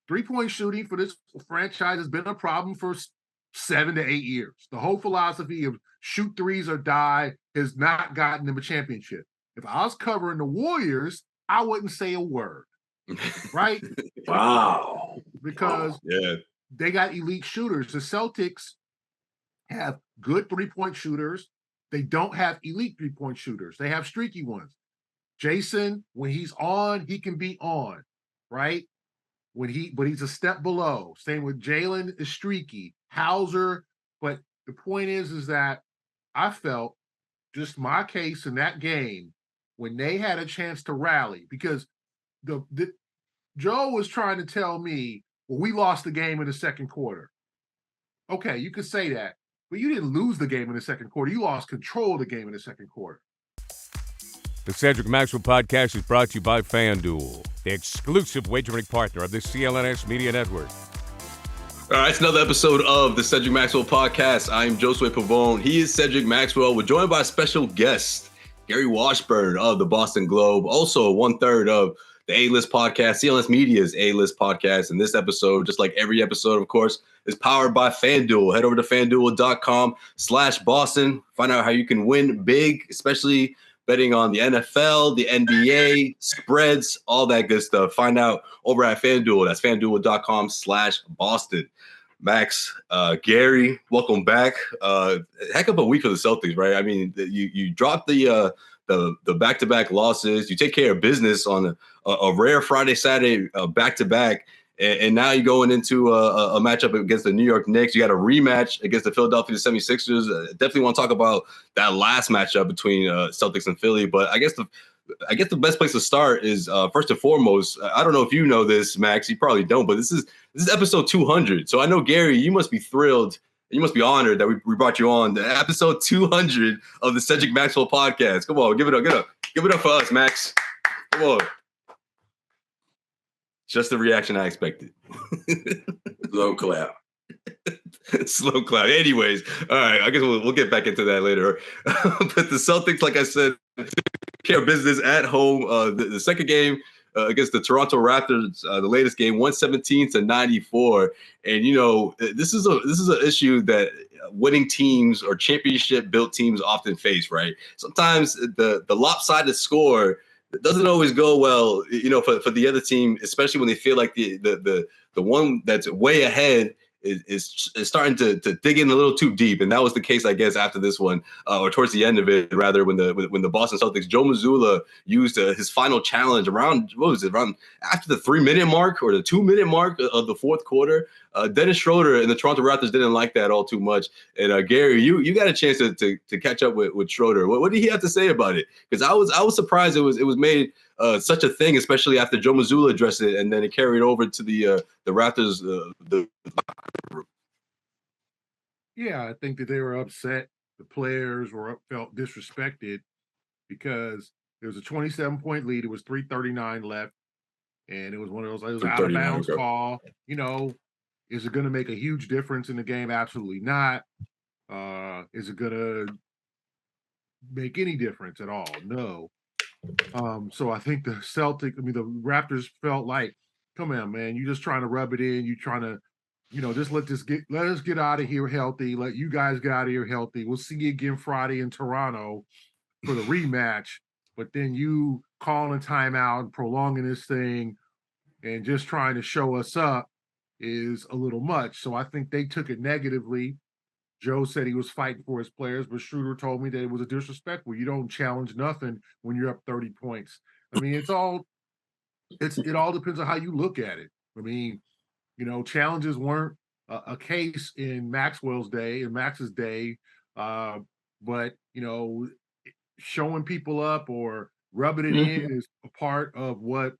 Three-point shooting for this franchise has been a problem for 7 to 8 years. The whole philosophy of shoot threes or die has not gotten them a championship. If I was covering the Warriors, I wouldn't say a word, right? Wow. Because they got elite shooters. The Celtics have good three-point shooters. They don't have elite three-point shooters. They have streaky ones. Jason, when he's on, he can be on, right? But he's a step below. Same with Jalen is streaky. Hauser, but the point is that I felt just my case in that game when they had a chance to rally, because Joe was trying to tell me, well, we lost the game in the second quarter. Okay, you could say that, but you didn't lose the game in the second quarter. You lost control of the game in the second quarter. The Cedric Maxwell podcast is brought to you by FanDuel, the exclusive wagering partner of the CLNS Media Network. All right, it's another episode of the Cedric Maxwell podcast. I'm Josue Pavon. He is Cedric Maxwell. We're joined by a special guest, Gary Washburn of the Boston Globe, also 1/3 of the A-List podcast, CLNS Media's A-List podcast. And this episode, just like every episode, of course, is powered by FanDuel. Head over to FanDuel.com/Boston. Find out how you can win big, especially betting on the NFL, the NBA, spreads, all that good stuff. Find out over at FanDuel. That's FanDuel.com/Boston. Max, Gary, welcome back. Heck of a week for the Celtics, right? I mean, you dropped the back-to-back losses. You take care of business on a rare Friday, Saturday back-to-back. And now you're going into a matchup against the New York Knicks. You got a rematch against the Philadelphia 76ers. Definitely want to talk about that last matchup between Celtics and Philly. But I guess the best place to start is first and foremost. I don't know if you know this, Max. You probably don't, but this is episode 200. So I know, Gary, you must be thrilled. You must be honored that we brought you on to episode 200 of the Cedric Maxwell podcast. Come on, give it up, give it up for us, Max. Come on. Just the reaction I expected. Slow clap. Slow clap. Anyways, all right. I guess we'll get back into that later. But the Celtics, like I said, care business at home. The second game against the Toronto Raptors, the latest game, 117-94. And this is an issue that winning teams or championship-built teams often face. Right. Sometimes the lopsided score. It doesn't always go well, for the other team, especially when they feel like the one that's way ahead is starting to dig in a little too deep. And that was the case, I guess, after this one, or towards the end of it, rather, when the Boston Celtics, Joe Mazzulla used his final challenge around after the 3-minute mark or the 2-minute mark of the fourth quarter. Dennis Schroeder and the Toronto Raptors didn't like that all too much. And Gary, you got a chance to catch up with Schroeder. What did he have to say about it? Because I was surprised it was made such a thing, especially after Joe Mazzulla addressed it, and then it carried over to the Raptors. Yeah, I think that they were upset. The players felt disrespected because there was a 27-point lead. It was 3:39 left, and it was one of those. It was an out of bounds call. Is it going to make a huge difference in the game? Absolutely not. Is it going to make any difference at all? No. So I think the Raptors felt like, come on, man, you're just trying to rub it in. You're trying to, just let us get out of here healthy. Let you guys get out of here healthy. We'll see you again Friday in Toronto for the rematch. But then you calling a timeout, prolonging this thing, and just trying to show us up is a little much. So I think they took it negatively. Joe said he was fighting for his players, but Schroeder told me that it was a disrespectful. You don't challenge nothing when you're up 30 points. I mean, it all depends on how you look at it. I mean, challenges weren't a case in Max's day, but showing people up or rubbing it in is a part of what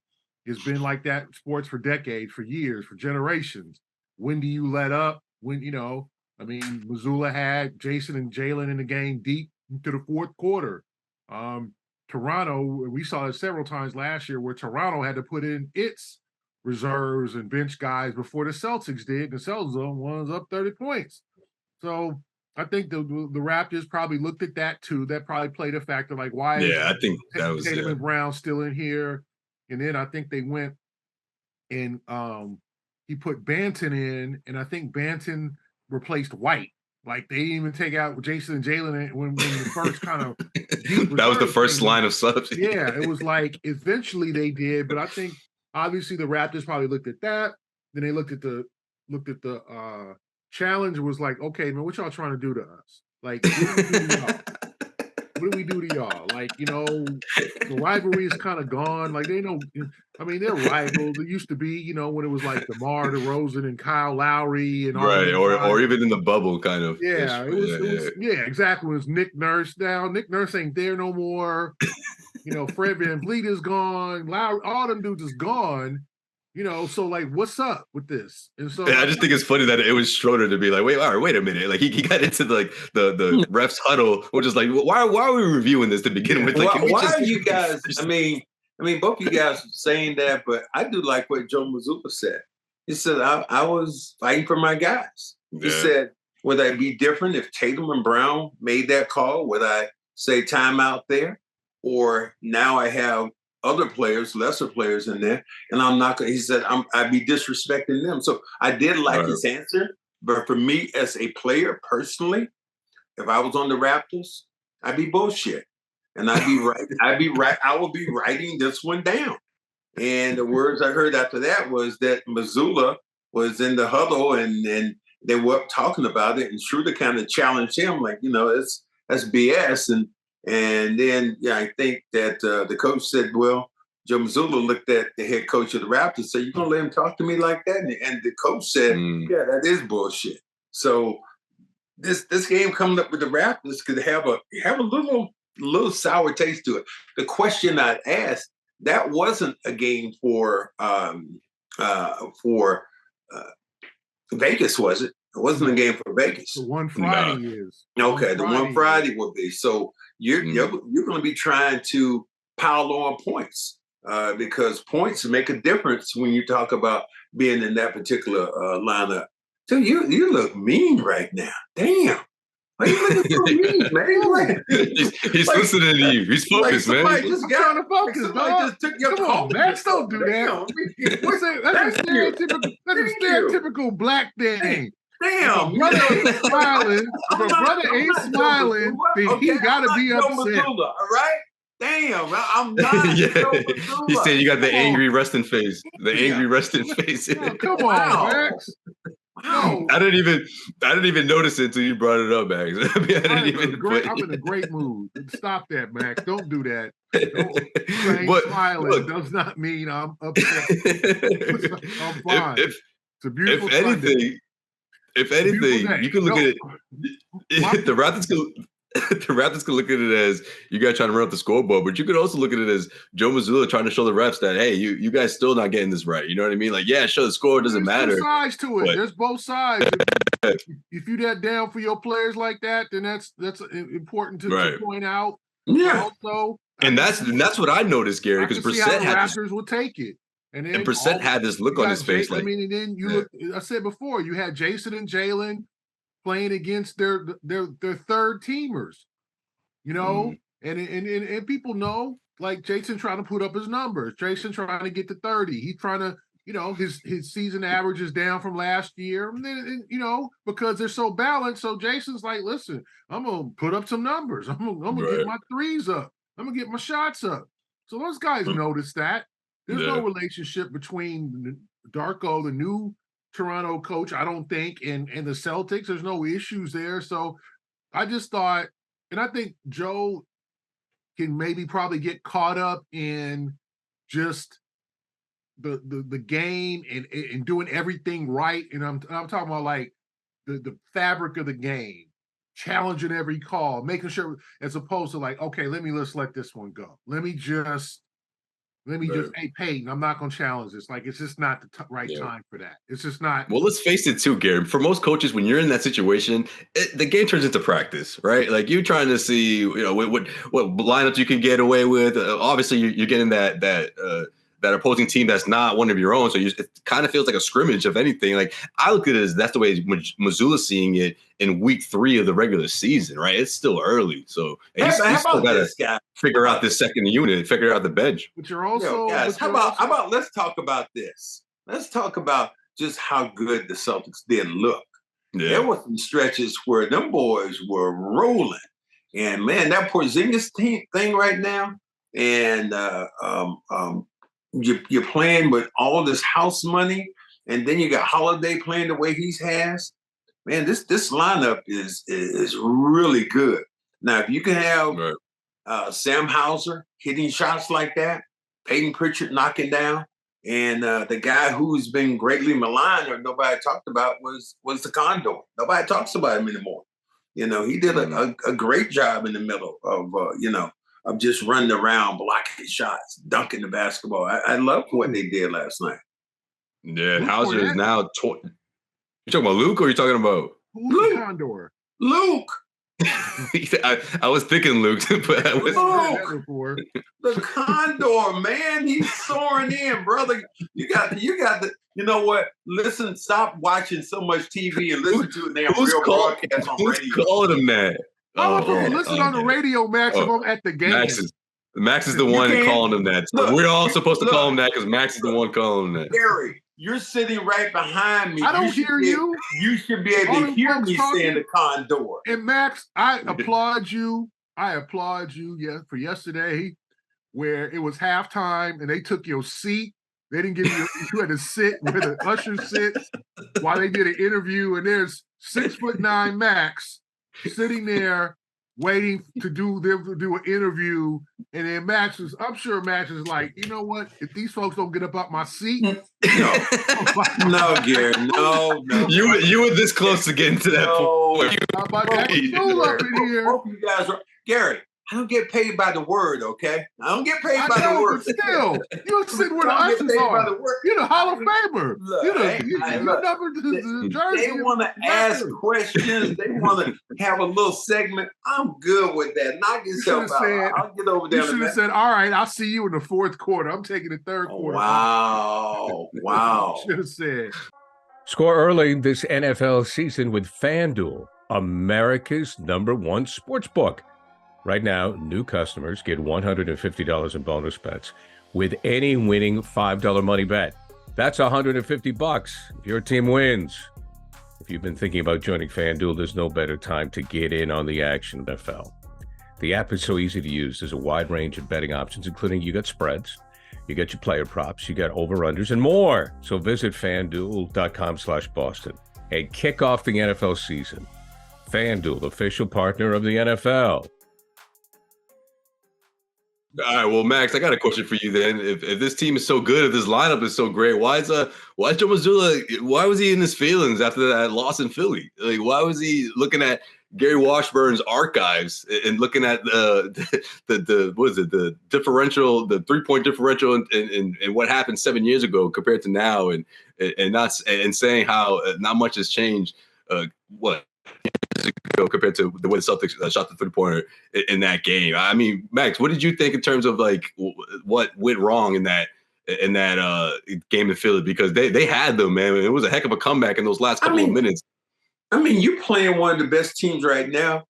has been like that in sports for decades, for years, for generations. When do you let up? Mazzulla had Jason and Jalen in the game deep into the fourth quarter. Toronto, we saw it several times last year where Toronto had to put in its reserves and bench guys before the Celtics did. The Celtics was up 30 points. So I think the Raptors probably looked at that too. That probably played a factor. Like, why is I think that was Tatum and Brown still in here? And then I think they went and he put Banton in, and I think Banton replaced White. Like they didn't even take out Jason and Jalen when the first kind of that was the first line of subs. Yeah, it was like eventually they did, but I think obviously the Raptors probably looked at that. Then they looked at the challenge and was like, okay, man, what y'all trying to do to us? Like, what do we do to y'all? Like, the rivalry is kind of gone. Like, they know, I mean, they're rivals. It used to be, when it was like DeMar DeRozan and Kyle Lowry and all right, or even in the bubble, kind of. Yeah, it was exactly. It was Nick Nurse now. Nick Nurse ain't there no more. Fred VanVleet is gone. Lowry, all them dudes is gone. So like, what's up with this? And so I just think it's funny that it was Schroeder to be like, wait a minute. Like he got into the refs huddle, which is like, why are we reviewing this to begin with? Like, why are you guys? I mean, both of you guys are saying that, but I do like what Joe Mazzulla said. He said, I was fighting for my guys. He said, would I be different if Tatum and Brown made that call? Would I say timeout there? Or now I have other players, lesser players in there, and I'm not going to, he said, I'd be disrespecting them. So I did like his answer, but for me as a player personally, if I was on the Raptors, I'd be bullshit. And I'd be right. I would be writing this one down. And the words I heard after that was that Mazzulla was in the huddle and they were talking about it, and Schroeder kind of challenged him, like, that's BS. And then, I think that the coach said, well, Joe Mazzulla looked at the head coach of the Raptors and said, you going to let him talk to me like that? And the coach said, yeah, that is bullshit. So this game coming up with the Raptors could have a little sour taste to it. The question I asked, that wasn't a game for Vegas, was it? It wasn't a game for Vegas. The one Friday is. Okay, the one Friday will be. So you're going to be trying to pile on points because points make a difference when you talk about being in that particular lineup. So you look mean right now. Damn. Why you looking so mean, man? He's listening to you. He's focused, man. I'm trying to focus, dog. Just took your call. Max, don't do that. That's a stereotypical black thing. Damn, brother ain't smiling. If a brother ain't smiling, then he gotta be upset. All right? Damn, I'm not. He said you got the angry resting face. The angry resting face. Oh, come on, Max. Wow. I didn't even notice it until you brought it up, Max. I mean, I'm in a great mood. Stop that, Max. Don't do that. Smiling does not mean I'm upset. I'm fine. It's a beautiful If anything, you can look at it. The Raptors can look at it as you guys trying to run up the scoreboard, but you could also look at it as Joe Mazzulla trying to show the refs that, hey, you guys still not getting this right. You know what I mean? Like, yeah, sure, the score doesn't matter. There's sides to it. There's both sides. If you that down for your players like that, then that's important to point out. Yeah. Also, and that's what I noticed, Gary, because Brissett had Raptors will take it. And Brissett had this look on his face. I mean, and then look. I said before, you had Jason and Jalen playing against their third teamers, and people know, like, Jason trying to put up his numbers. Jason trying to get to 30. He's trying to, his season average is down from last year. And then, because they're so balanced. So Jason's like, listen, I'm gonna put up some numbers. I'm gonna get my threes up. I'm gonna get my shots up. So those guys notice that. There's no relationship between Darko, the new Toronto coach, I don't think, and the Celtics. There's no issues there. So I just thought, and I think Joe can maybe probably get caught up in just the game and doing everything right. And I'm talking about like the fabric of the game, challenging every call, making sure, as opposed to like, okay, let's let this one go. Let me just, hey, Peyton, I'm not going to challenge this. Like, it's just not the right time for that. It's just not. Well, let's face it too, Gary. For most coaches, when you're in that situation, the game turns into practice, right? Like, you're trying to see, what lineups you can get away with. Obviously, you're getting that opposing team that's not one of your own. So it kind of feels like a scrimmage, if anything. Like, I look at it as that's the way Mazzulla's seeing it in week 3 of the regular season, right? It's still early. So he's still got to figure out this second unit, figure out the bench. But you're also, guys, how about let's talk about this. Let's talk about just how good the Celtics did look. Yeah. There were some stretches where them boys were rolling. And, man, that Porzingis thing right now, and you're playing with all this house money, and then you got Holiday playing the way he has. Man, this lineup is really good. Now, if you can have Sam Hauser hitting shots like that, Peyton Pritchard knocking down, and the guy who's been greatly maligned or nobody talked about was the Condor. Nobody talks about him anymore. You know, he did a great job in the middle of just running around, blocking shots, dunking the basketball. I loved what they did last night. Yeah, Hauser is now. You talking about Luke or are you talking about Luke Condor? Luke. I was thinking Luke, but I was the Condor, man. He's soaring in, brother. You got the. You know what? Listen, stop watching so much TV and listen to a damn real broadcast on radio. Who's calling him that? I was listening on the radio, Max. I'm at the game. Max is the one calling him that. So we're all supposed to call him that because Max is the one calling him that. Gary, you're sitting right behind me. I don't hear you. You should be able to hear me saying the Condor. And Max, I applaud you. For yesterday, where it was halftime and they took your seat. They didn't give you. You had to sit where the usher sits while they did an interview. And there's 6'9" Max sitting there waiting to do an interview. And then I'm sure Max is like, you know what? If these folks don't get up out my seat, no, Gary, no. You were this close to getting to that point. How about that fool up in here? Hope you guys are, Gary. I don't get paid by the word, okay? I don't get paid by the word. But still, you're sitting where the ushers are. You're the Hall of Famer. They want to ask questions. They want to have a little segment. I'm good with that. Knock yourself out. I'll get over there. You should have said, all right, I'll see you in the fourth quarter. I'm taking the third quarter. Wow. Should have said. Score early this NFL season with FanDuel, America's #1 sportsbook. Right now, new customers get $150 in bonus bets with any winning $5 money bet. That's $150 if your team wins. If you've been thinking about joining FanDuel, there's no better time to get in on the action, NFL. The app is so easy to use. There's a wide range of betting options, including you got spreads, you got your player props, you got over-unders, and more. So visit FanDuel.com/Boston and kick off the NFL season. FanDuel, official partner of the NFL. All right, well, Max, I got a question for you then. If this team is so good, if this lineup is so great, why is Joe Mazzulla, why was he in his feelings after that loss in Philly? Like, why was he looking at Gary Washburn's archives and looking at the differential, the 3-point differential and what happened 7 years ago compared to now and saying how not much has changed, compared to the way the Celtics shot the 3-pointer in that game. I mean, Max, what did you think in terms of like what went wrong in that game in Philly? Because they had them, man. It was a heck of a comeback in those last couple of minutes. I mean, you're playing one of the best teams right now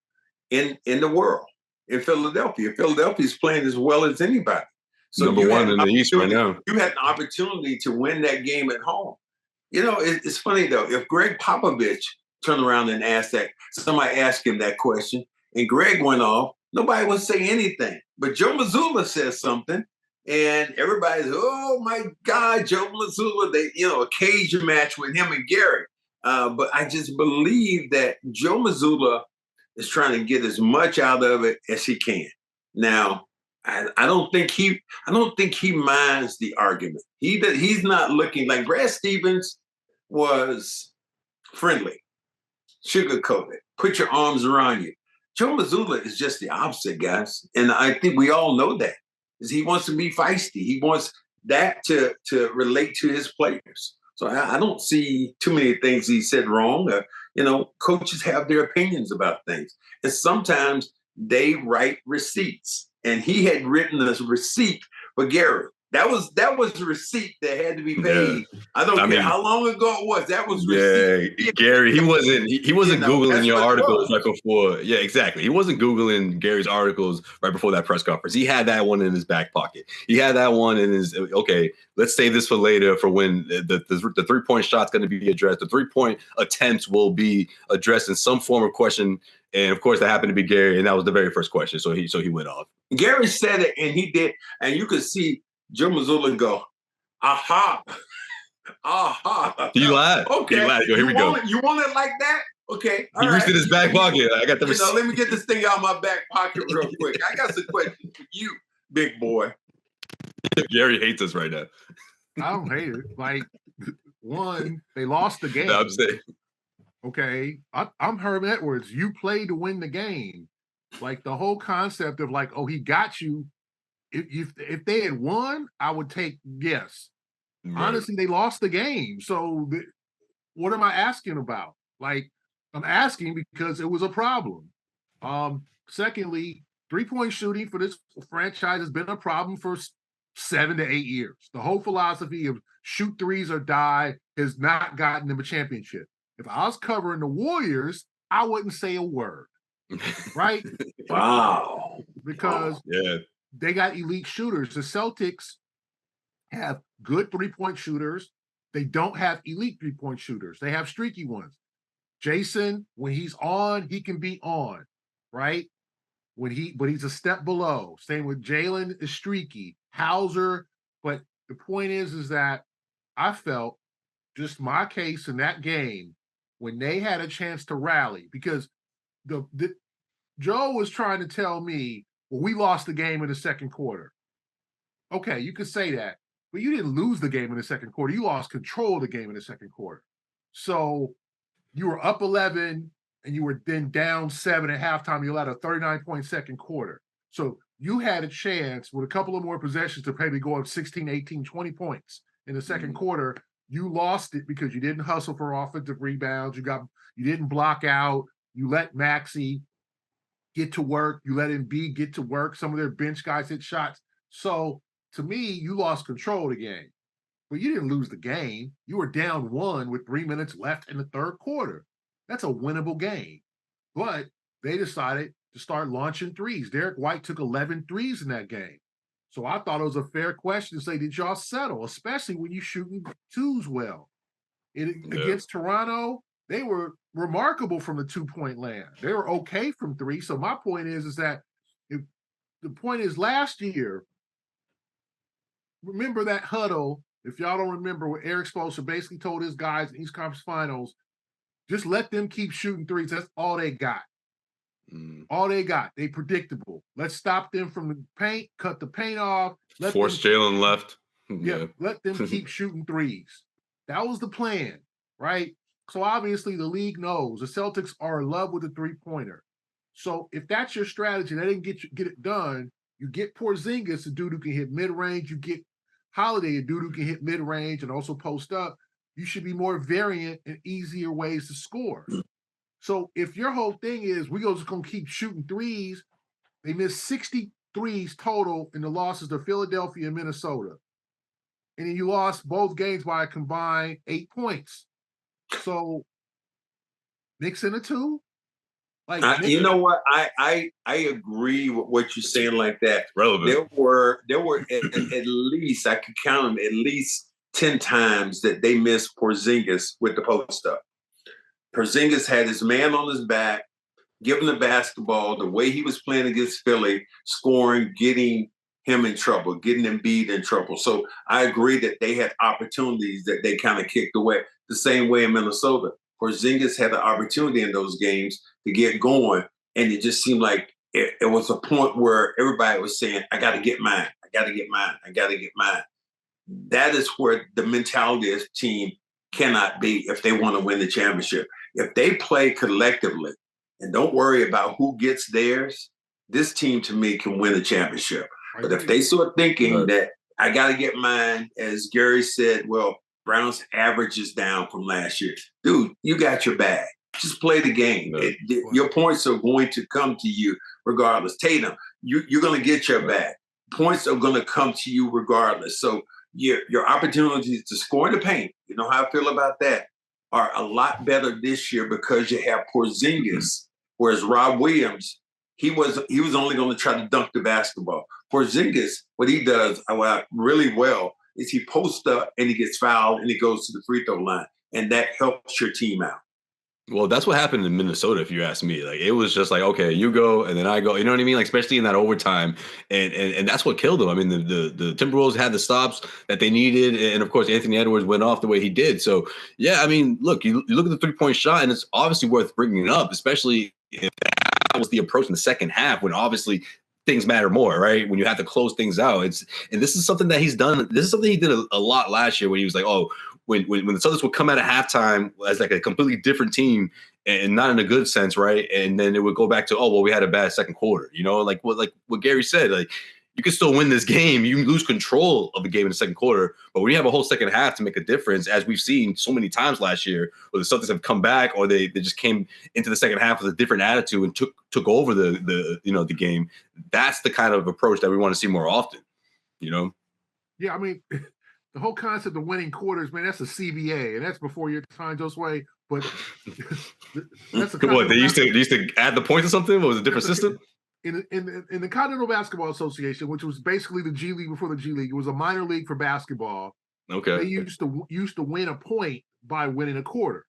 in the world in Philadelphia. Philadelphia's playing as well as anybody. So number one in the East right now. You had an opportunity to win that game at home. You know, it's funny though. If Greg Popovich turned around and somebody asked him that question, and Greg went off, nobody would say anything. But Joe Mazzulla says something, and everybody's, oh my God, Joe Mazzulla, a cage match with him and Gary. But I just believe that Joe Mazzulla is trying to get as much out of it as he can. Now, I don't think he minds the argument. He's not looking like Brad Stevens was friendly, sugar-coated, put your arms around you. Joe Mazzulla is just the opposite, guys. And I think we all know that. Is he wants to be feisty. He wants that to relate to his players. So I don't see too many things he said wrong. Coaches have their opinions about things. And sometimes they write receipts. And he had written this receipt for Gary. That was the receipt that had to be paid. Yeah. I don't care how long ago it was. That was receipt. Yeah, Gary, he wasn't Googling your articles right before. Yeah, exactly. He wasn't Googling Gary's articles right before that press conference. He had that one in his back pocket. He had that one in his, okay, let's save this for later for when the 3-point shot's going to be addressed. The 3-point attempts will be addressed in some form of question. And of course, that happened to be Gary, and that was the very first question. So he went off. Gary said it, and he did, and you could see Joe Mazzulla go, aha, aha. He lied. Okay. He lied. Here we go. You want it like that? Okay. He reached in his back pocket. I got the receipt. Let me get this thing out of my back pocket real quick. I got some questions for you, big boy. Gary hates us right now. I don't hate it. Like, one, they lost the game. No, I'm saying. Okay. I'm Herm Edwards. You play to win the game. Like, the whole concept of like, oh, he got you. If they had won, I would take yes. Right. Honestly, they lost the game. So what am I asking about? Like, I'm asking because it was a problem. Secondly, 3-point shooting for this franchise has been a problem for 7 to 8 years. The whole philosophy of shoot threes or die has not gotten them a championship. If I was covering the Warriors, I wouldn't say a word. Right? Wow. Because they got elite shooters. The Celtics have good 3-point shooters. They don't have elite 3-point shooters. They have streaky ones. Jason, when he's on, he can be on, right? But he's a step below. Same with Jalen is streaky. Hauser, but the point is that I felt just my case in that game when they had a chance to rally, because Joe was trying to tell me, well, we lost the game in the second quarter. Okay, you could say that, but you didn't lose the game in the second quarter. You lost control of the game in the second quarter. So you were up 11 and you were then down 7 at halftime. You allowed a 39-point second quarter. So you had a chance with a couple of more possessions to maybe go up 16, 18, 20 points in the second quarter. You lost it because you didn't hustle for offensive rebounds. You didn't block out. You let Maxey get to work. You let Embiid get to work. Some of their bench guys hit shots. So to me, you lost control of the game. But you didn't lose the game. You were down 1 with 3 minutes left in the third quarter. That's a winnable game. But they decided to start launching threes. Derek White took 11 threes in that game. So I thought it was a fair question to say, did y'all settle, especially when you're shooting twos well? Against Toronto, they were remarkable from the 2-point land. They were okay from 3. So my point is that the point is last year, remember that huddle, if y'all don't remember, what Eric Spoelstra basically told his guys in East Conference Finals, just let them keep shooting threes. That's all they got. All they got. They predictable. Let's stop them from the paint, cut the paint off. Force Jalen left. Yeah, let them keep shooting threes. That was the plan, right? So obviously the league knows the Celtics are in love with the 3-pointer. So if that's your strategy, they didn't get it done. You get Porzingis, a dude who can hit mid-range. You get Holiday, a dude who can hit mid-range and also post up. You should be more variant and easier ways to score. So if your whole thing is we're just going to keep shooting threes, they missed 60 threes total in the losses to Philadelphia and Minnesota. And then you lost both games by a combined 8 points. So mix in the two. Like you know what? I agree with what you're saying like that. Relevant. There were at least, I could count them, at least 10 times that they missed Porzingis with the post up. Porzingis had his man on his back, giving the basketball, the way he was playing against Philly, scoring, getting him in trouble, getting Embiid in trouble. So I agree that they had opportunities that they kind of kicked away. The same way in Minnesota. Porzingis had the opportunity in those games to get going, and it just seemed like it was a point where everybody was saying, I got to get mine. I got to get mine. I got to get mine. That is where the mentality of the team cannot be if they want to win the championship. If they play collectively and don't worry about who gets theirs, this team to me can win the championship. But if they start thinking that I got to get mine, as Gary said, well, Brown's average is down from last year. Dude, you got your bag. Just play the game. Your points are going to come to you regardless. Tatum, you're going to get your bag. points are going to come to you regardless. So your opportunities to score in the paint, you know how I feel about that, are a lot better this year because you have Porzingis, whereas Rob Williams, he was only going to try to dunk the basketball. Porzingis, what he does really well is he posts up and he gets fouled and he goes to the free throw line, and that helps your team out. Well, that's what happened in Minnesota, if you ask me. Like, it was just like, okay, you go and then I go. You know what I mean? Like, especially in that overtime, and that's what killed them. I mean, the Timberwolves had the stops that they needed, and of course, Anthony Edwards went off the way he did. So, yeah, I mean, look, you look at the 3-point shot, and it's obviously worth bringing up, especially if that was the approach in the second half, when obviously things matter more, right? When you have to close things out. And this is something that he's done. This is something he did a lot last year when he was like, oh. When the Celtics would come out of halftime as like a completely different team and not in a good sense, right? And then it would go back to, oh, well, we had a bad second quarter, you know, like what Gary said, like you can still win this game. You can lose control of the game in the second quarter, but when you have a whole second half to make a difference, as we've seen so many times last year, where the Celtics have come back or they just came into the second half with a different attitude and took over the game. That's the kind of approach that we want to see more often, you know? Yeah, I mean, the whole concept of winning quarters, man, that's a CBA, and that's before your time, Josue. But that's a what they used to add the points or something. What was a different system? In the Continental Basketball Association, which was basically the G League before the G League, it was a minor league for basketball. Okay, they used to win a point by winning a quarter,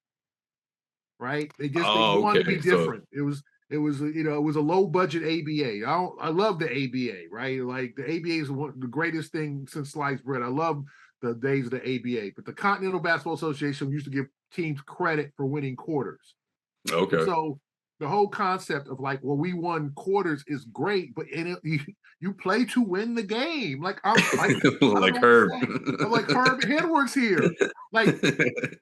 right? They wanted to be different. So, it was a low budget ABA. I love the ABA, right? Like the ABA is the greatest thing since sliced bread. I love the days of the ABA, but the Continental Basketball Association used to give teams credit for winning quarters. Okay. And so the whole concept of like, well, we won quarters is great, but you play to win the game. Like I'm like Herb. I'm like Herb Edwards here. Like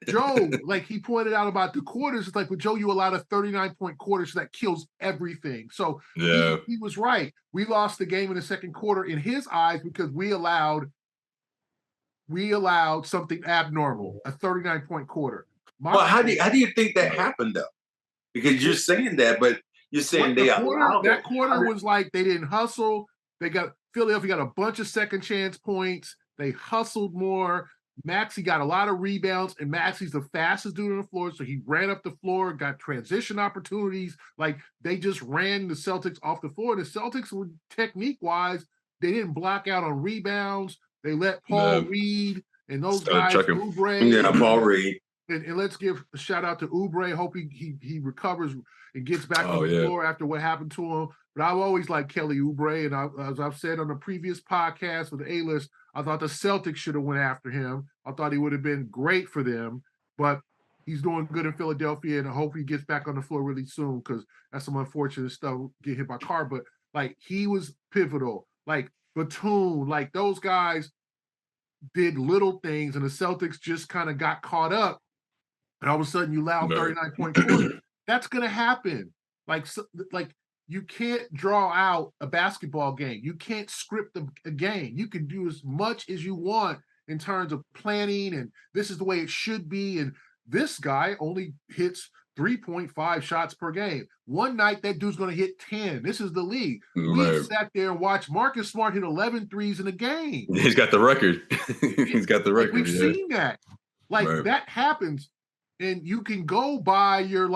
Joe, like he pointed out about the quarters. It's like with Joe, you allowed a 39-point quarters that kills everything. So yeah, he was right. We lost the game in the second quarter in his eyes because we allowed something abnormal, a 39-point quarter. But how do you think that happened though? Because you're saying that, but you're saying that quarter was like they didn't hustle. Philadelphia got a bunch of second chance points. They hustled more. Maxey got a lot of rebounds, and Maxey's the fastest dude on the floor, so he ran up the floor, got transition opportunities. Like they just ran the Celtics off the floor. The Celtics were technique-wise, they didn't block out on rebounds. They let Paul Reed and those guys, Oubre. Yeah, Paul Reed. And let's give a shout out to Oubre. Hope he recovers and gets back on the floor after what happened to him. But I've always liked Kelly Oubre, and as I've said on the previous podcast with the A-List, I thought the Celtics should have went after him. I thought he would have been great for them, but he's doing good in Philadelphia, and I hope he gets back on the floor really soon because that's some unfortunate stuff. Get hit by a car, but like he was pivotal. Like Batum, like those guys did little things, and the Celtics just kind of got caught up. And all of a sudden, you allow 39-point quarter. That's going to happen. Like you can't draw out a basketball game. You can't script a game. You can do as much as you want in terms of planning, and this is the way it should be. And this guy only hits 3.5 shots per game. One night, that dude's going to hit 10. This is the league. We sat there and watched Marcus Smart hit 11 threes in a game. He's got the record. He's got the record. We've seen that. That happens. And you can go by your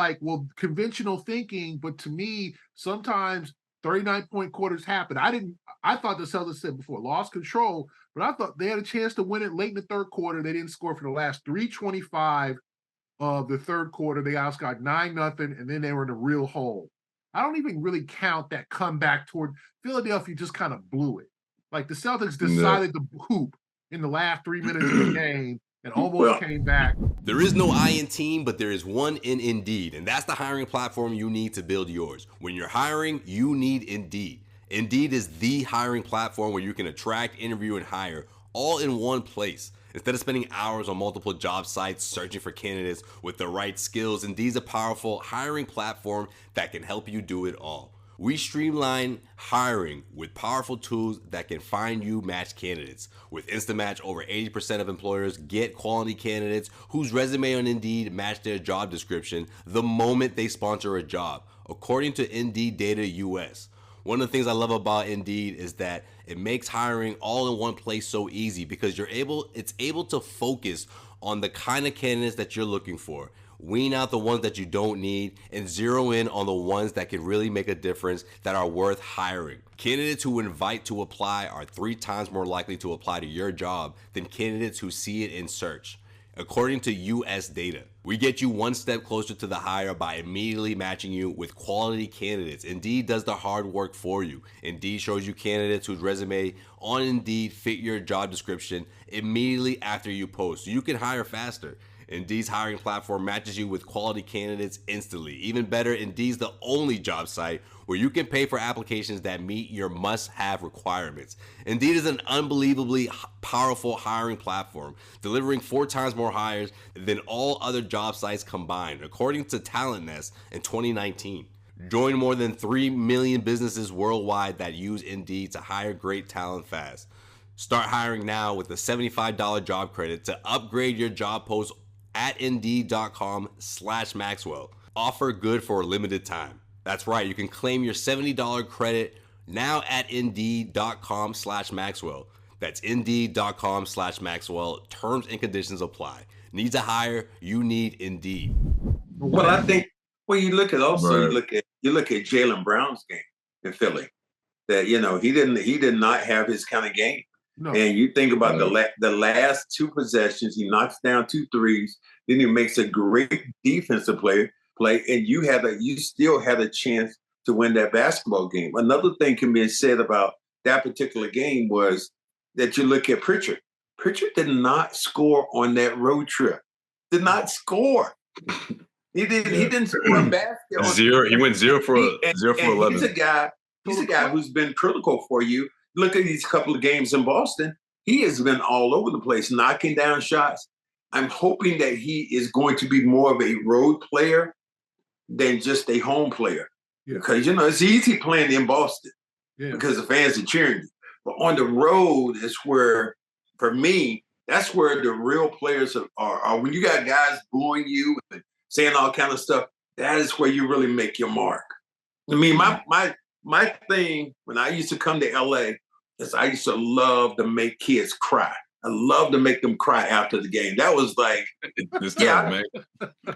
conventional thinking, but to me, sometimes 39-point quarters happen. I thought the Celtics said before, lost control, but I thought they had a chance to win it late in the third quarter. They didn't score for the last 3:25 of the third quarter. They outscored 9-0, and then they were in a real hole. I don't even really count that comeback toward Philadelphia, just kind of blew it. Like the Celtics decided to hoop in the last 3 minutes of the game and almost came back. There is no I in team, but there is one in Indeed, and that's the hiring platform you need to build yours. When you're hiring, you need Indeed. Indeed is the hiring platform where you can attract, interview, and hire all in one place. Instead of spending hours on multiple job sites searching for candidates with the right skills, Indeed's a powerful hiring platform that can help you do it all. We streamline hiring with powerful tools that can find you match candidates. With Instant Match, over 80% of employers get quality candidates whose resume on Indeed match their job description the moment they sponsor a job, according to Indeed Data US. One of the things I love about Indeed is that it makes hiring all in one place so easy because it's able to focus on the kind of candidates that you're looking for. Wean out the ones that you don't need and zero in on the ones that can really make a difference, that are worth hiring. Candidates who invite to apply are 3 times more likely to apply to your job than candidates who see it in search. According to US data, we get you one step closer to the hire by immediately matching you with quality candidates. Indeed does the hard work for you. Indeed shows you candidates whose resume on Indeed fit your job description immediately after you post, so you can hire faster. Indeed's hiring platform matches you with quality candidates instantly. Even better, Indeed's the only job site where you can pay for applications that meet your must-have requirements. Indeed is an unbelievably powerful hiring platform, delivering 4 times more hires than all other job sites combined, according to TalentNest in 2019. Join more than 3 million businesses worldwide that use Indeed to hire great talent fast. Start hiring now with a $75 job credit to upgrade your job post at Indeed.com/Maxwell. Offer good for a limited time. That's right, you can claim your $70 credit now at Indeed.com/Maxwell. That's Indeed.com/Maxwell. Terms and conditions apply. Need to hire? You need Indeed. Well, I think when you look at you look at Jaylen Brown's game in Philly, that he did not have his kind of game. No. And you think about the last 2 possessions, he knocks down 2 threes, then he makes a great defensive play, and you still had a chance to win that basketball game. Another thing can be said about that particular game was that you look at Pritchard. Pritchard did not score on that road trip. Did not score. He didn't score a basket. He went 0 for 11. He's a guy who's been critical for you. Look at these couple of games in Boston. He has been all over the place, knocking down shots. I'm hoping that he is going to be more of a road player than just a home player. Yeah. Because, it's easy playing in Boston because the fans are cheering you. But on the road is where, for me, that's where the real players are. When you got guys booing you and saying all kind of stuff, that is where you really make your mark. I mean, my thing when I used to come to LA is I used to love to make kids cry. I love to make them cry after the game. That was like, man.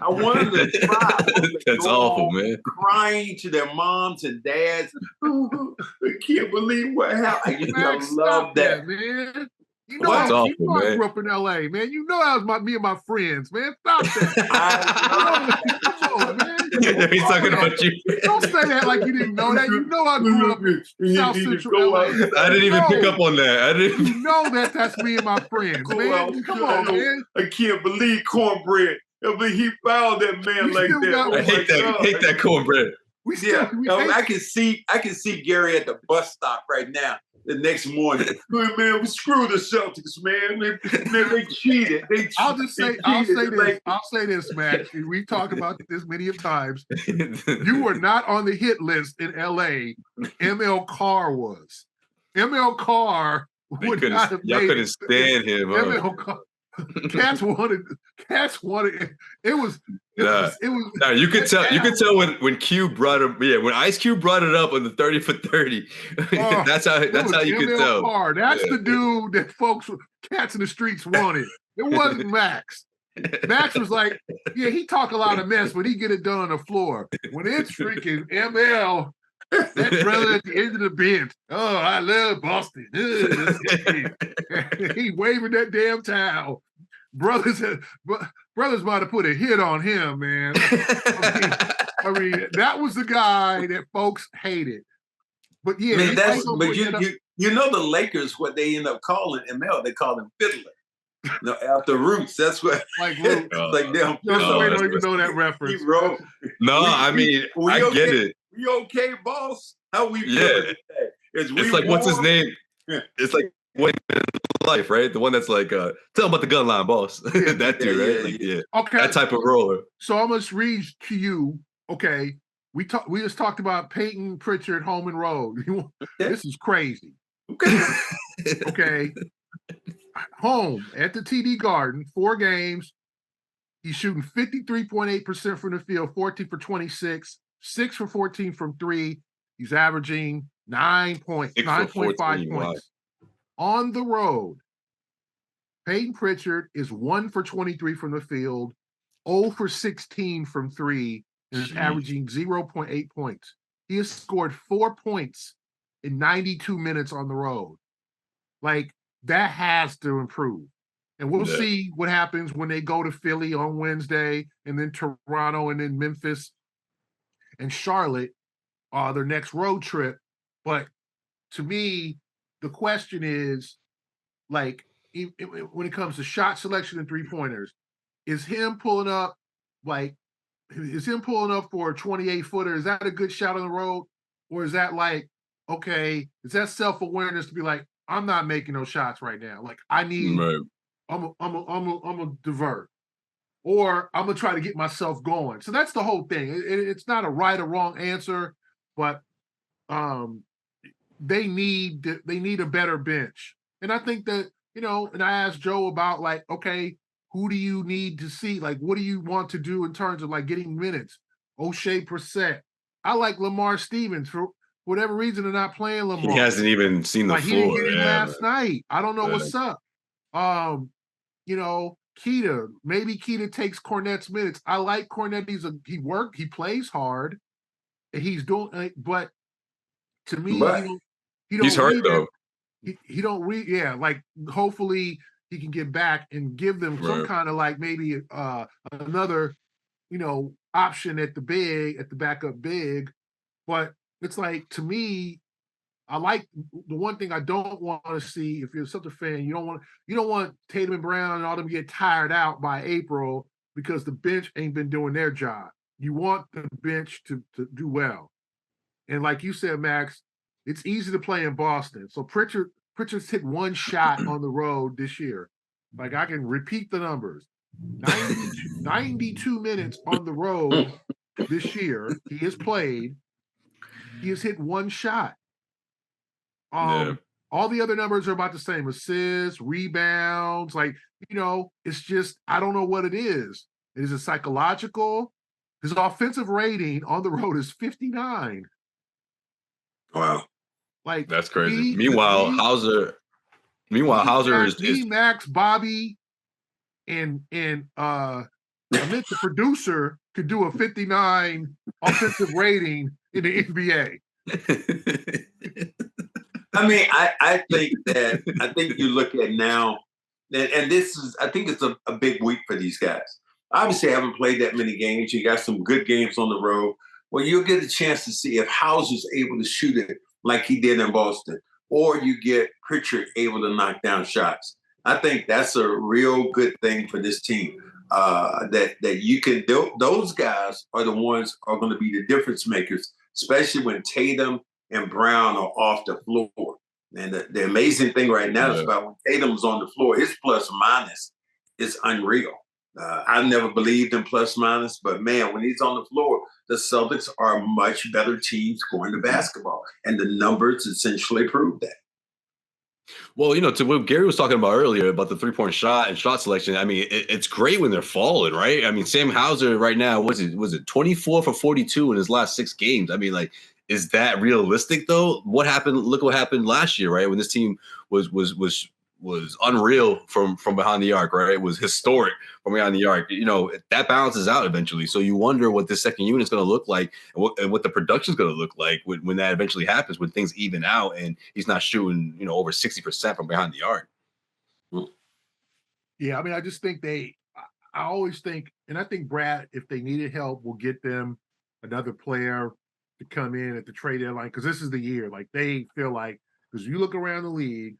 I wanted to cry. That's awful, man. Crying to their moms and dads. I can't believe what happened. I used to love that, man. You know, I awful, grew up in LA, man. You know that was me and my friends, man. Stop that. He's talking about you. Don't say that like you didn't know that. You know I grew up in South Central LA. I didn't even pick up on that. You know that's me and my friends, man. Come on, man. I can't believe Cornbread. I mean, he fouled that man like that. I hate that Cornbread. I can see Gary at the bus stop right now. The next morning, man, we screwed the Celtics, man. They cheated. I'll say this, Max. We talked about this many of times. You were not on the hit list in LA. ML Carr was. ML Carr would not have y'all made couldn't stand him. ML Carr. Cats wanted. It was. No, you could tell when Q brought up. Yeah, when Ice Cube brought it up on the 30 for 30. That's how you could tell. Carr. That's the dude that cats in the streets wanted. It wasn't Max. Max was like, yeah, he talk a lot of mess, but he get it done on the floor. When it's freaking ML, that brother at the end of the bench. Oh, I love Boston. He waving that damn towel. Brothers might have put a hit on him, man. I mean, that was the guy that folks hated. But yeah, man, you know the Lakers, what they end up calling ML, they call him Fiddler. No, after Roots, that's what like Roots. Like them. Don't even know that reference. I get it. We okay, boss? How we feeling today? It's like, what's his name? It's like what life, right? The one that's like, tell him about the gun line, boss. That dude, right? Okay. That type of roller. So I'm gonna read to you. Okay, we just talked about Peyton Pritchard, home and road. This is crazy. Okay. Home at the TD Garden, 4 games. He's shooting 53.8% from the field, 14 for 26, 6 for 14 from 3. He's averaging 9 points, 6 for 9.5 14, wow. points. On the road, Peyton Pritchard is 1 for 23 from the field, 0 for 16 from 3, and is averaging 0.8 points. He has scored 4 points in 92 minutes on the road. Like, that has to improve. And we'll see what happens when they go to Philly on Wednesday, and then Toronto, and then Memphis and Charlotte, their next road trip. But to me, the question is, like, when it comes to shot selection and three-pointers, is him pulling up for a 28-footer? Is that a good shot on the road? Or is that like, okay, is that self-awareness to be like, I'm not making those shots right now. Like, I need, I'm a divert. Or I'm gonna try to get myself going. So that's the whole thing. It's not a right or wrong answer, but they need a better bench. And I think that, and I asked Joe about, like, okay, who do you need to see? Like, what do you want to do in terms of, like, getting minutes? O'Shea Brissett. I like Lamar Stevens. For whatever reason, they're not playing Lamar. He hasn't even seen the He floor. didn't get in last night. I don't know what's up. Keita. Maybe Keita takes Cornette's minutes. I like Cornette. He plays hard. And he's doing, but to me, he's hurt though. He don't read. Yeah, like, hopefully he can get back and give them some kind of, like, maybe another, option at the backup big. But it's like, to me, I like the one thing I don't want to see. If you're a Celtics fan, you don't want Tatum and Brown and all them get tired out by April because the bench ain't been doing their job. You want the bench to do well. And like you said, Max, it's easy to play in Boston. So Pritchard's hit one shot on the road this year. Like, I can repeat the numbers. 92 minutes on the road this year he has played. He has hit one shot. All the other numbers are about the same. Assists, rebounds, like, it's just, I don't know what it is. Is it psychological? His offensive rating on the road is 59. Wow. Like, that's crazy. Meanwhile, Hauser is Max, Bobby, and Amit, the producer, could do a 59 offensive rating in the NBA. I mean, I think you look at now, and I think it's a big week for these guys. Obviously, I haven't played that many games. You got some good games on the road. Well, you'll get a chance to see if Hauser's able to shoot it like he did in Boston, or you get Pritchard able to knock down shots. I think that's a real good thing for this team. That you can do. Those guys are the ones who are going to be the difference makers, especially when Tatum and Brown are off the floor. And the amazing thing right now is about when Tatum's on the floor, his plus minus is unreal. I never believed in plus minus, but man, when he's on the floor, the Celtics are a much better team scoring the basketball. And the numbers essentially prove that. Well, to what Gary was talking about earlier about the three-point shot and shot selection, I mean, it's great when they're falling, right? I mean, Sam Hauser right now, was it 24 for 42 in his last 6 games? I mean, like, is that realistic though? What happened? Look what happened last year, right? When this team was unreal from behind the arc, right? It was historic from behind the arc. That balances out eventually. So you wonder what this second unit is going to look like, and what the production is going to look like when that eventually happens, when things even out and he's not shooting, over 60% from behind the arc. Yeah, I mean, I just think I always think, and I think Brad, if they needed help, will get them another player to come in at the trade deadline, because this is the year. Like, they feel like, because you look around the league,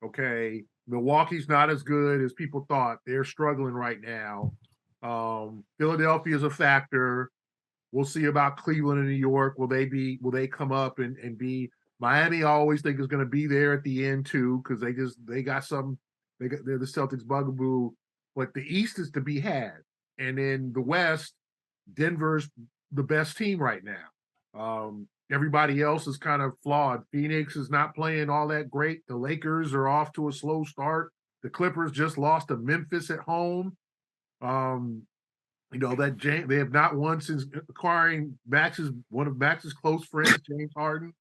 okay, Milwaukee's not as good as people thought. They're struggling right now. Philadelphia is a factor. We'll see about Cleveland and New York. Will they come up and be Miami? I always think is going to be there at the end too, because they're the Celtics bugaboo. But the East is to be had. And in the West, Denver's the best team right now. Everybody else is kind of flawed. Phoenix is not playing all that great. The Lakers are off to a slow start. The Clippers just lost to Memphis at home. They have not won since acquiring one of Max's close friends, James Harden.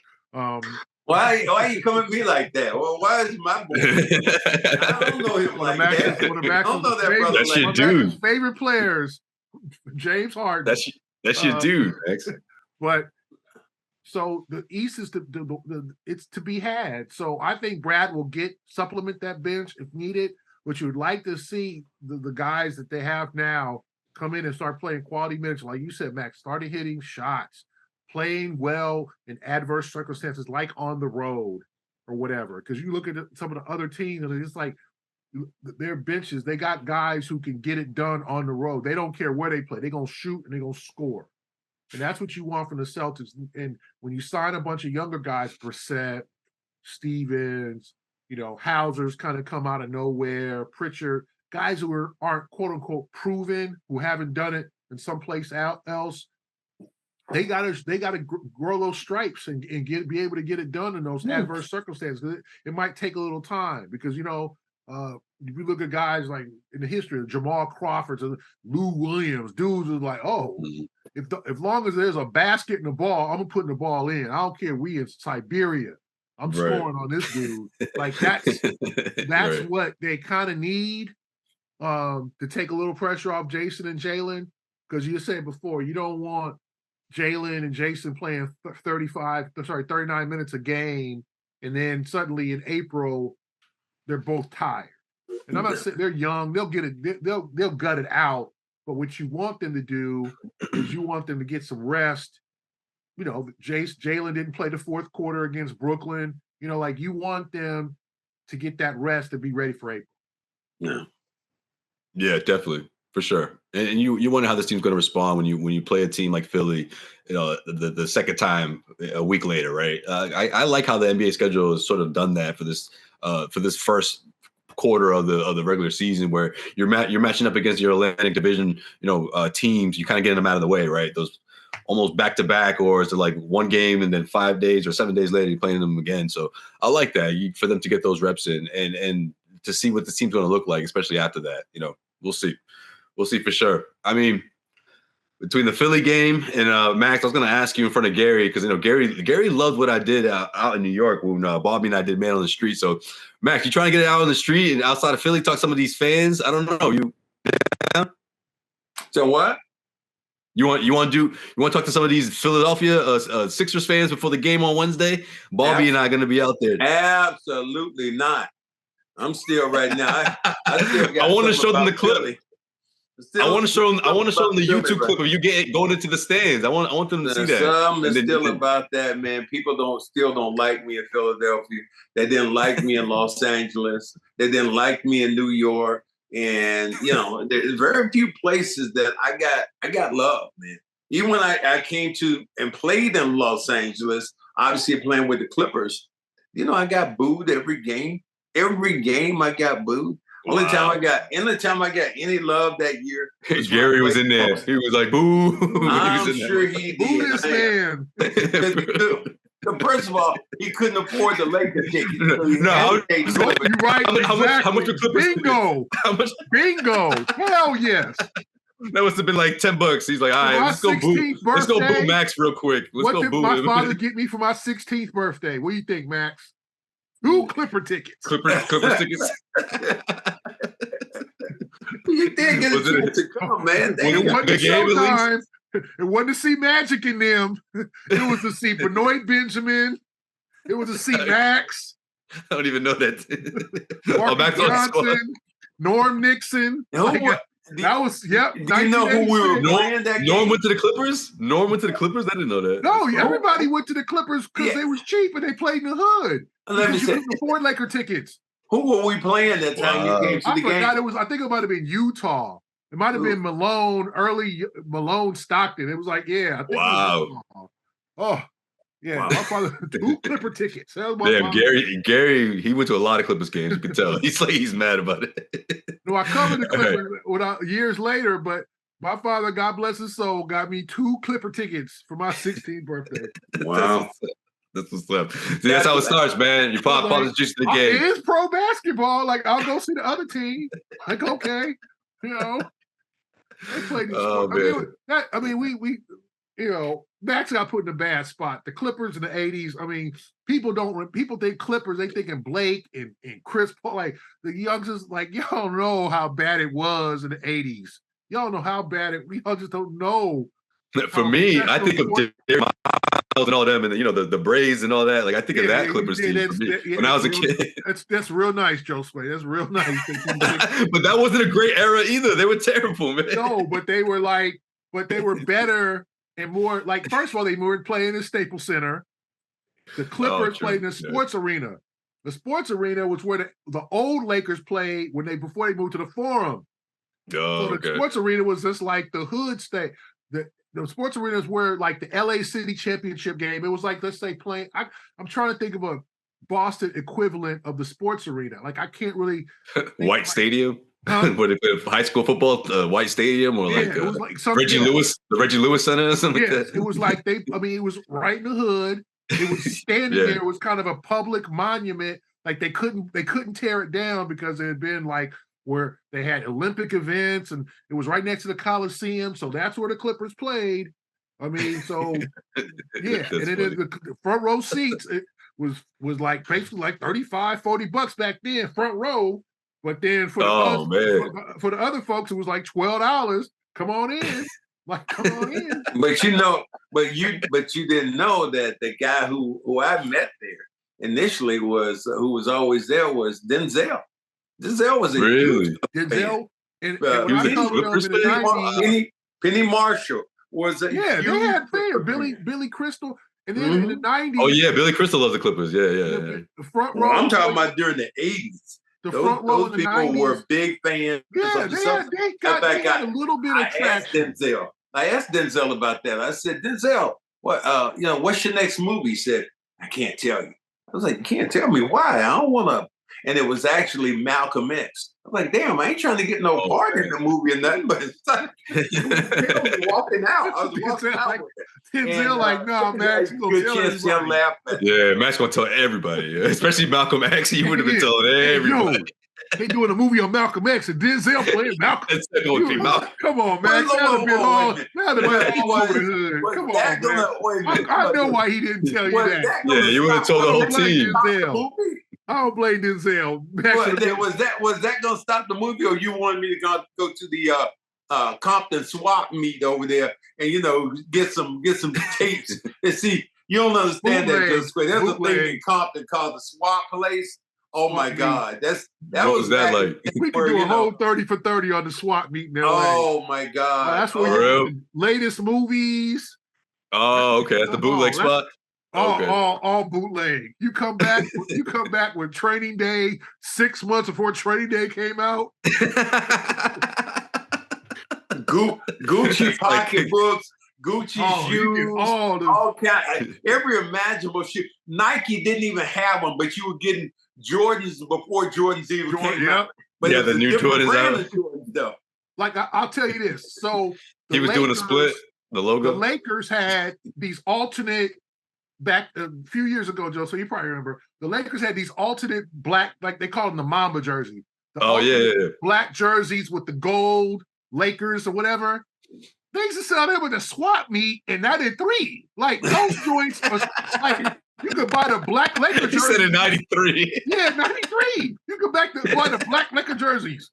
Why you coming at me like that? Well, why is my boy? I don't know him like that. I don't know that brother. That's like your that. dude. Favorite players, James Harden. That's your dude, Max. But so the East is it's to be had. So I think Brad will supplement that bench if needed. But you would like to see the guys that they have now come in and start playing quality minutes, like you said, Max. Started hitting shots, playing well in adverse circumstances, like on the road or whatever. Because you look at some of the other teams, and it's like their benches. They got guys who can get it done on the road. They don't care where they play. They're gonna shoot and they're gonna score. And that's what you want from the Celtics. And when you sign a bunch of younger guys, Brissett, Stevens, Hauser's kind of come out of nowhere, Pritchard, guys who aren't quote unquote proven, who haven't done it in someplace else, they gotta grow those stripes and be able to get it done in those adverse circumstances. It might take a little time because if you look at guys like in the history of Jamal Crawford and Lou Williams, dudes are like, as long as there's a basket and the ball, I'm putting the ball in. I don't care. We in Siberia. I'm scoring on this dude. Like that's right. What they kind of need to take a little pressure off Jason and Jalen. Because you said before, you don't want Jalen and Jason playing 39 minutes a game, and then suddenly in April they're both tired. And I'm not saying they're young; they'll get it. They'll gut it out. But what you want them to do is you want them to get some rest. Jalen didn't play the fourth quarter against Brooklyn. You want them to get that rest to be ready for April. Yeah, definitely. For sure. And you wonder how this team's going to respond when you play a team like Philly, the second time a week later, right? I like how the NBA schedule has sort of done that for this first quarter of the regular season, where you're matching up against your Atlantic Division, teams. You kind of get them out of the way, right? Those almost back to back, or is it like one game and then 5 days or 7 days later you're playing them again? So I like that for them to get those reps in and to see what the team's going to look like, especially after that. We'll see. We'll see for sure. I mean, between the Philly game and Max, I was going to ask you in front of Gary, because Gary loved what I did out in New York when Bobby and I did Man on the Street. So, Max, you trying to get out on the street and outside of Philly, talk to some of these fans? I don't know. So what? You want to talk to some of these Philadelphia Sixers fans before the game on Wednesday? Bobby and I are going to be out there. Absolutely not. I'm still right now. I want to show them the clip. Philly. I want to show them the YouTube clip of you going into the stands. I want them to see that. Something still about that, man. People still don't like me in Philadelphia. They didn't like me in Los Angeles. They didn't like me in New York. And there's very few places that I got love, man. Even when I came to and played in Los Angeles, obviously playing with the Clippers, I got booed every game. Every game I got booed. Wow. Only time I got any love that year. Gary was in there. He was like, boo. I'm sure he did. Boo this man. First of all, he couldn't afford the Lakers ticket. You're right. How much the Clippers? Bingo. Bingo. Hell yes. That must have been like $10. He's like, all right, let's go boo. Let's go boo Max real quick. What did my father get me for my 16th birthday? What do you think, Max? 2 Clipper tickets. Clipper tickets. You did get it to come, man. It wasn't to Showtime. It wasn't to see Magic in them. It was to see Benoit Benjamin. It was to see Max. I don't even know that. Max Johnson, Norm Nixon. That was, yep. Do you know who we were playing that game? Norm went to the Clippers? I didn't know that. No, everybody went to the Clippers because they was cheap and they played in the hood. Let me say, afford Laker tickets. Who were we playing that time you came to the game? I think it might have been Utah. It might have been Malone Stockton. It was like, I think it was Utah. Oh, yeah. Wow. My father 2 Clipper tickets. Damn, Gary, he went to a lot of Clippers games. You can tell. He's mad about it. No, I covered the Clippers years later, but my father, God bless his soul, got me 2 Clipper tickets for my 16th birthday. Wow. That's what's up. See, that's how it starts, man. You pop the juice in the game. It is pro basketball. Like, I'll go see the other team. Like, okay. They played the sport. We Max got put in a bad spot. The Clippers in the 80s, I mean, people think Clippers, they thinking Blake and Chris Paul, like the youngsters, like y'all know how bad it was in the 80s. Y'all know how bad y'all just don't know. For me, I think of Derek Miles and all them, and the Braves and all that. Like I think of that Clippers team for me when I was a kid. That's real nice, Josue. That's real nice. But that wasn't a great era either. They were terrible, man. No, but they were better and more. Like first of all, they weren't playing in the Staples Center. The Clippers played in the sports arena. The sports arena was where the old Lakers played before they moved to the Forum. Oh, so the sports arena was just like the hood state. The sports arenas were like the LA City championship game. It was like, let's say playing. I'm trying to think of a Boston equivalent of the sports arena. Like I can't really. White Stadium. What if high school football, White Stadium, or it was like Reggie Lewis, the Reggie Lewis Center, or something like that. It was like it was right in the hood. It was standing there. It was kind of a public monument. Like they couldn't tear it down because it had been like where they had Olympic events, and it was right next to the Coliseum. So that's where the Clippers played. I mean, so yeah. And then the front row seats, it was like basically like $35-$40 back then, front row. But then for the other folks, it was like $12. Come on in. Like, come on in. But you didn't know that the guy who I met there initially was who was always there was Denzel. Denzel was huge Denzel, and Penny Marshall was a they had fans. Billy Crystal, and then in the 90s. Oh yeah, Billy Crystal loves the Clippers. Yeah. The front row. I'm talking about during the 80s. Those people 90s. Were big fans. Yeah, they got a little bit of traction. I asked Denzel about that. I said, Denzel, what's your next movie? He said, I can't tell you. I was like, you can't tell me why? I don't want to. And it was actually Malcolm X. I was like, damn, I ain't trying to get no part in the movie or nothing, but it's like, I was walking out. Denzel like, no, Max, you gonna tell everybody. Yeah, Max gonna tell everybody, especially Malcolm X. He would have been telling everybody. They doing a movie on Malcolm X and Denzel playing Malcolm. Malcolm. Come on, Max. Come on, man. I know why he didn't tell you that. Yeah, you would have told the whole team. I don't blame Denzel. Was that gonna stop the movie, or you wanted me to go to the Compton swap meet over there and get some tapes and see? You don't understand that, Josue. There's a thing in Compton called the swap place. Oh my God, that was that like? We could do a whole 30 for 30 on the swap meet now. Oh my God, that's where latest movies. Oh, okay, that's the bootleg spot. All bootleg. You come back with Training Day 6 months before Training Day came out. Gucci pocketbooks, Gucci shoes, all kind, every imaginable shoe. Nike didn't even have them, but you were getting Jordans before Jordans even came out. But the new Jordans out. Though. Like I'll tell you this. So he was doing a split. The logo. The Lakers had these alternate. Back a few years ago, Joe, so you probably remember, the Lakers had these alternate black, like they call them the Mamba jersey. Black jerseys with the gold Lakers or whatever. They used to sell them with a swap meet, and now they're $3. Like those joints are like you could buy the black Lakers jersey. He said in 93. Yeah, 93. You could buy the black Laker jerseys.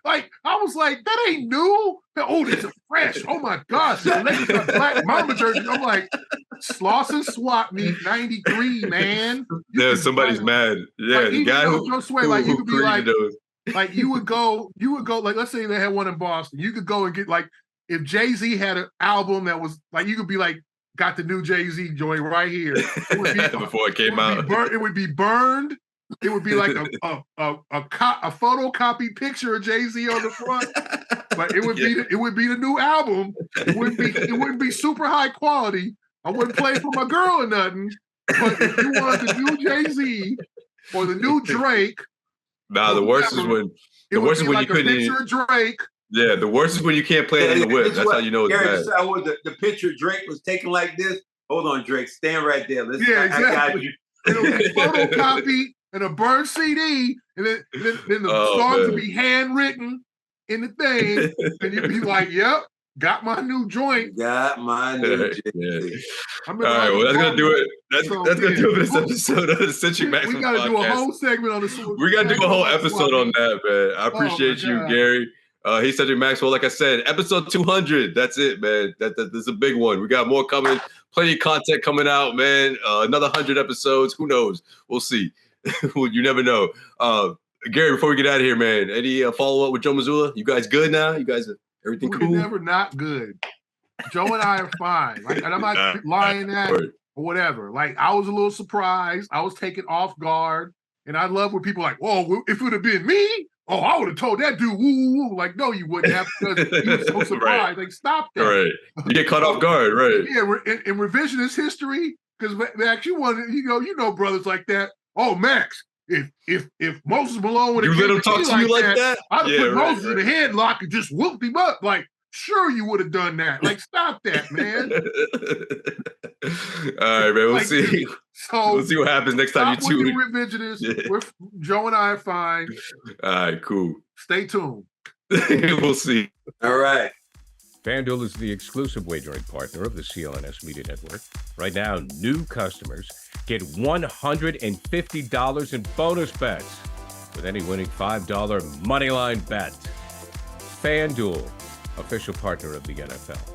Like, I was like, that ain't new. Oh, this is fresh. Oh my gosh. The Lakers got black Mamba jerseys. I'm like, Slauson swap meet 93, man. Yeah, somebody's mad. Yeah, like, the guy who like you could be like you would go, like, let's say they had one in Boston. You could go and get like, if Jay-Z had an album that was like, you could be like, got the new Jay-Z joint right here. It would be, before it came out. It would be burned. It would be like a photocopied picture of Jay-Z on the front, but it would be the new album. It wouldn't be super high quality. I wouldn't play it for my girl or nothing. But if you wanted the new Jay-Z or the new Drake, the worst is when you couldn't picture of Drake. Yeah, the worst is when you can't play it in the whip. That's how you know it's bad. The picture Drake was taken like this. Hold on, Drake, stand right there. Exactly. I got you. It'll be photocopied and a burned CD, and then the songs will be handwritten in the thing, and you'd be like, "Yep, got my new joint. Got my new Yeah. All All right, well, that's gonna do it. That's gonna do it for this episode of the Cedric Maxwell We got to do a podcast. whole segment on this. We got to do a whole episode on that, man. I appreciate you, God. Gary. He's Cedric Maxwell. Like I said, episode 200. That's it, man. That's a big one. We got more coming. Plenty of content coming out, man. Another 100 episodes. Who knows? We'll see. You never know. Gary, before we get out of here, man, any follow up with Joe Mazzulla? You guys good now? You guys everything We're cool? never not good. Joe and I are fine. Like, and I'm not lying at or whatever. Like, I was a little surprised. I was taken off guard. And I love when people are like, "Whoa, if it would have been me, oh, I would have told that dude woo woo woo." Like, no, you wouldn't have because you were so surprised. Like, stop that. Right. You get caught off guard, right? Yeah, in revisionist history, because Max, you know brothers like that. Oh, Max, if Moses Malone would have let him talk to you like that, I'd put Moses in the headlock and just whooped him up. Like, sure, you would have done that. Like, stop that, man. All right, man. We'll see. So we'll see what happens next time you two. Revisionists. Yeah. Joe and I are fine. All right, cool. Stay tuned. We'll see. All right. FanDuel is the exclusive wagering partner of the CLNS Media Network. Right now, new customers get $150 in bonus bets with any winning $5 moneyline bet. FanDuel, official partner of the NFL.